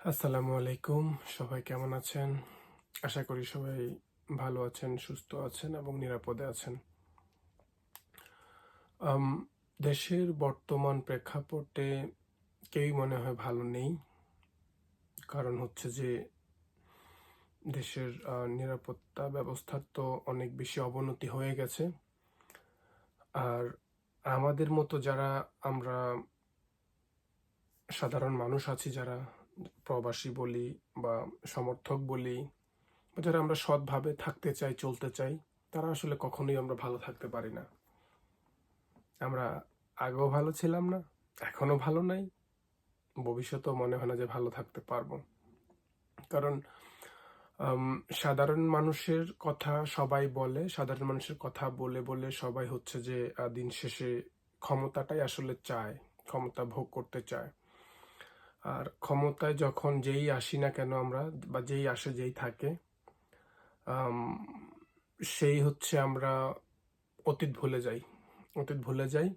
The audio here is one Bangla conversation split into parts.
আসসালামু আলাইকুম। সবাই কেমন আছেন? আশা করি সবাই ভালো আছেন, সুস্থ আছেন এবং নিরাপদে আছেন। আম দেশের বর্তমান প্রেক্ষাপটে কেউই মনে হয় ভালো নেই। কারণ হচ্ছে যে দেশের নিরাপত্তা ব্যবস্থার তো অনেক বেশি অবনতি হয়ে গেছে। আর আমাদের মতো যারা আমরা সাধারণ মানুষ আছি, যারা প্রবাসী বলি বা সমর্থক বলি, বা যারা আমরা সৎভাবে থাকতে চাই, চলতে চাই, তারা আসলে কখনোই আমরা ভালো থাকতে পারি না। আমরা আগেও ভালো ছিলাম না, এখনো ভালো নাই, ভবিষ্যতেও মনে হয় না যে ভালো থাকতে পারবো। কারণ আম, সাধারণ মানুষের কথা সবাই বলে, সাধারণ মানুষের কথা বলে বলে সবাই হচ্ছে যে দিন শেষে ক্ষমতাটাই আসলে চায়, ক্ষমতা ভোগ করতে চায়। আর ক্ষমতায় যখন যেই আসি না কেন আমরা, বা যেই আসে যেই থাকে, আম, সেই হচ্ছে আমরা অতীত ভুলে যাই। অতীত ভুলে যাই,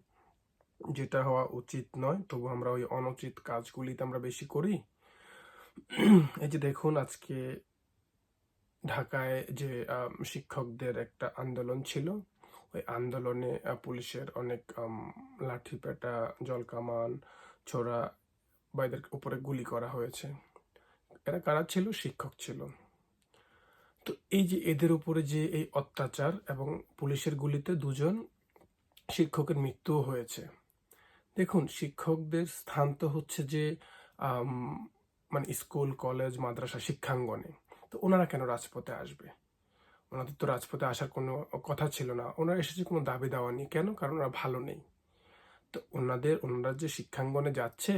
যেটা হওয়া উচিত নয়, তবু আমরা ওই অনুচিত কাজগুলিতে আমরা বেশি করি। এই যে দেখুন, আজকে ঢাকায় যে শিক্ষকদের একটা আন্দোলন ছিল, ওই আন্দোলনে পুলিশের অনেক লাঠিপেটা, জলকামান ছোড়া বা এদের উপরে গুলি করা হয়েছে। এরা কারা ছিল? শিক্ষক ছিল। তো এই যে এদের উপরে যে এই অত্যাচার, এবং পুলিশের গুলিতে দুজন শিক্ষকের মৃত্যুও হয়েছে। দেখুন, শিক্ষকদের স্থান তো হচ্ছে যে আম, মানে স্কুল, কলেজ, মাদ্রাসা, শিক্ষাঙ্গনে। তো ওনারা কেন রাজপথে আসবে? ওনাদের তো রাজপথে আসার কোনো কথা ছিল না। ওনারা এসেছে কোনো দাবি দেওয়া নেই। কেন? কারণ ওরা ভালো নেই। তো ওনারা যে শিক্ষাঙ্গনে যাচ্ছে,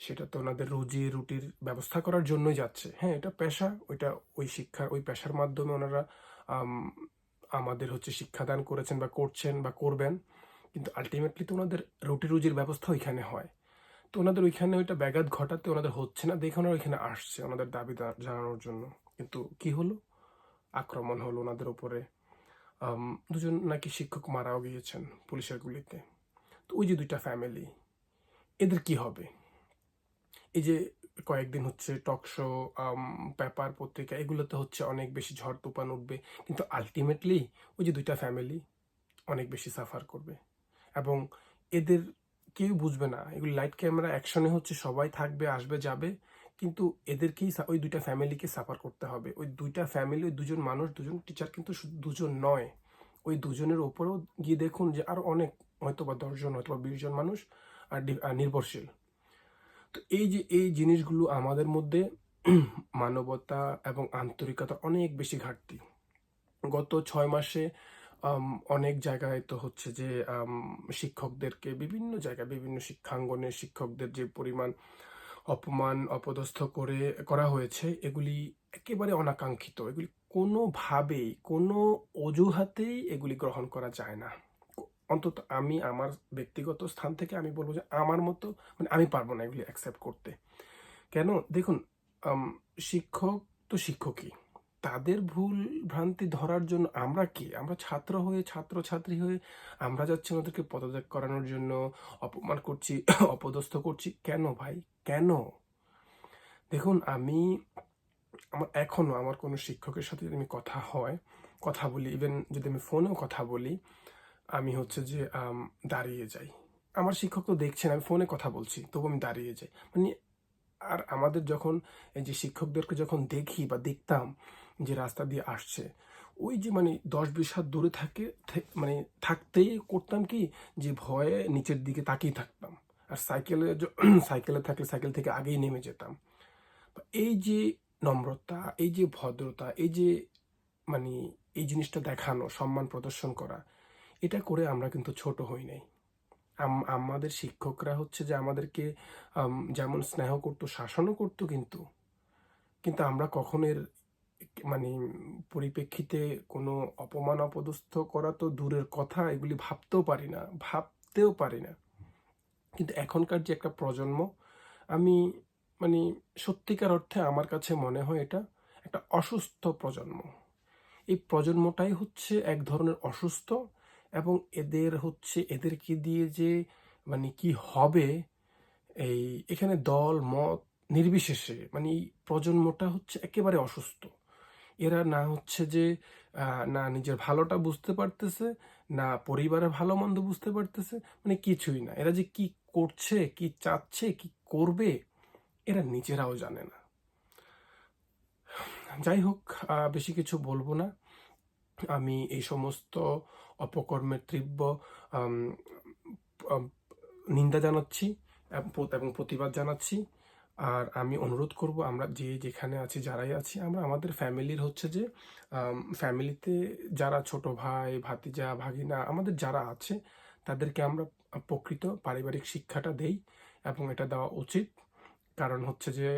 সেটা তো ওনাদের রুজি রুটির ব্যবস্থা করার জন্যই যাচ্ছে। হ্যাঁ, এটা পেশা, ওইটা ওই শিক্ষার ওই পেশার মাধ্যমে ওনারা আম, আমাদের হচ্ছে শিক্ষাদান করেছেন বা করছেন বা করবেন। কিন্তু আলটিমেটলি তো ওনাদের রুটি রুজির ব্যবস্থা ওইখানে হয়। তো ওনাদের ওইখানে ওইটা ব্যাঘাত ঘটাতে ওনাদের হচ্ছে না দেখে ওনারা ওইখানে আসছে ওনাদের দাবি জানানোর জন্য। কিন্তু কি হলো? আক্রমণ হলো ওনাদের উপরে। দুজন নাকি শিক্ষক মারাও গিয়েছেন পুলিশের গুলিতে। তো ওই যে দুইটা ফ্যামিলি, এদের কি হবে? এই যে কয়েকদিন হচ্ছে টক শো, পেপার, পত্রিকা, এগুলোতে হচ্ছে অনেক বেশি ঝড় তুফান উঠবে, কিন্তু আলটিমেটলি ওই যে দুইটা ফ্যামিলি অনেক বেশি সাফার করবে। এবং এদের কেউ বুঝবে না, এগুলো লাইট ক্যামেরা অ্যাকশনে হচ্ছে সবাই থাকবে, আসবে, যাবে, কিন্তু এদেরকেই ওই দুইটা ফ্যামিলিকে সাফার করতে হবে। ওই দুইটা ফ্যামিলি, ওই দুজন মানুষ, দুজন টিচার, কিন্তু শুধু দুজন নয়, ওই দুজনের ওপরেও গিয়ে দেখুন যে আরো অনেক, হয়তো বা 10 জন, হয়তো বা 20 জন মানুষ আর নির্ভরশীল। তো এই যে এই জিনিসগুলো আমাদের মধ্যে মানবতা এবং আন্তরিকতা অনেক বেশি ঘাটতি। গত 6 মাসে অনেক জায়গায় তো হচ্ছে যে শিক্ষকদেরকে বিভিন্ন জায়গায়, বিভিন্ন শিক্ষাঙ্গনে শিক্ষকদের যে পরিমাণ অপমান, অপদস্থ করা হয়েছে, এগুলি একেবারে অনাকাঙ্ক্ষিত। এগুলি কোনোভাবেই, কোনো অজুহাতেই এগুলি গ্রহণ করা যায় না। অন্তত আমি আমার ব্যক্তিগত স্থান থেকে আমি বলবো যে আমার মতো, মানে আমি পারবো না এগুলি অ্যাকসেপ্ট করতে। কেন? দেখুন, আম, শিক্ষক তো শিক্ষকই, তাদের ভুল ভ্রান্তি ধরার জন্য আমরা কি? আমরা ছাত্র হয়ে, ছাত্র ছাত্রী হয়ে আমরা যাচ্ছি ওদেরকে পদত্যাগ করানোর জন্য, অপমান করছি, অপদস্থ করছি। কেন ভাই? কেন? দেখুন, এখনো আমার কোনো শিক্ষকের সাথে যদি আমি কথা বলি, ইভেন যদি আমি ফোনেও কথা বলি, আমি হচ্ছে যে দাঁড়িয়ে যাই। আমার শিক্ষক তো দেখছেন আমি ফোনে কথা বলছি, তবু আমি দাঁড়িয়ে যাই। মানে, আর আমাদের যখন এই যে শিক্ষকদেরকে যখন দেখি বা দেখতাম যে রাস্তা দিয়ে আসছে, ওই যে মানে 10-20 হাত দূরে মানে থাকতেই করতাম কি, যে ভয়ে নিচের দিকে তাকিয়ে থাকতাম। আর সাইকেলে থাকলে সাইকেল থেকে আগেই নেমে যেতাম। এই যে নম্রতা, এই যে ভদ্রতা, এই যে মানে এই জিনিসটা দেখানো, সম্মান প্রদর্শন করা, এটা করে আমরা কিন্তু ছোট হই নাই। আমাদের শিক্ষকরা হচ্ছে যে আমাদেরকে যেমন স্নেহ করতো, শাসনও করতো, কিন্তু কিন্তু আমরা কখনো এর মানে পরিপ্রেক্ষিতে কোনো অপমান, অপদস্থ করা তো দূরের কথা, এগুলি ভাবতেও পারি না। কিন্তু এখনকার যে একটা প্রজন্ম, আমি মানে সত্যিকার অর্থে আমার কাছে মনে হয় এটা একটা অসুস্থ প্রজন্ম। এই প্রজন্মটাই হচ্ছে এক ধরনের অসুস্থ। এবং এদেরকে দিয়ে যে মানে কি হবে, এখানে দল মত নির্বিশেষে, মানে এই প্রজন্মটা হচ্ছে একেবারে অসুস্থ। এরা না হচ্ছে যে না নিজের ভালোটা বুঝতে পারতেছে, না পরিবারের ভালো মন্দ বুঝতে পারতেছে, মানে কিছুই না। এরা যে কি করছে, কি চাচ্ছে, কি করবে, এরা নিজেরাও জানে না। যাই হোক, বেশি কিছু বলবো না। আমি এই সমস্ত অপকর্মের তীব্র আম, আম, নিন্দা জানাচ্ছি এবং প্রতিবাদ জানাচ্ছি। আর আমি অনুরোধ করব, আমরা যে যেখানে আছি, যারাই আছি, আমরা আমাদের ফ্যামিলির হচ্ছে যে ফ্যামিলিতে যারা ছোট ভাই, ভাতিজা, ভাগিনা, আমাদের যারা আছে, তাদেরকে আমরা প্রকৃত পারিবারিক শিক্ষাটা দেই, এবং এটা দেওয়া উচিত। কারণ হচ্ছে যে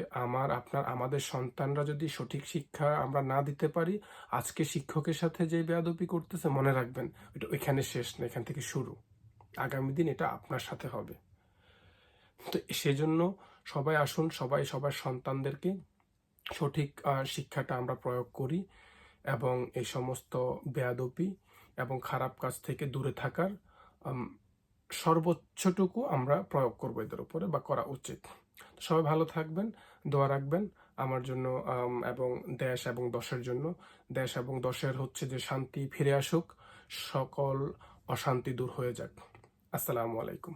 আমাদের সন্তানরা যদি সঠিক শিক্ষা আমরা না দিতে পারি, আজকে শিক্ষকের সাথে যে বেয়াদবি করতেছে, মনে রাখবেন এটা ওইখানে শেষ না, এখান থেকে শুরু। আগামী দিন এটা আপনার সাথে হবে। তো সেজন্য সবাই আসুন, সবাই সবার সন্তানদেরকে সঠিক শিক্ষাটা আমরা প্রয়োগ করি, এবং এই সমস্ত বেয়াদবি এবং খারাপ কাজ থেকে দূরে থাকার সর্বোচ্চটুকু আমরা প্রয়োগ করবো এদের উপরে, বা করা উচিত। সবাই ভালো থাকবেন, দোয়া রাখবেন আমার জন্য, এবং দেশ এবং দশের জন্য। দেশ এবং দশের হচ্ছে যে শান্তি ফিরে আসুক, সকল অশান্তি দূর হয়ে যাক। আসসালামু আলাইকুম।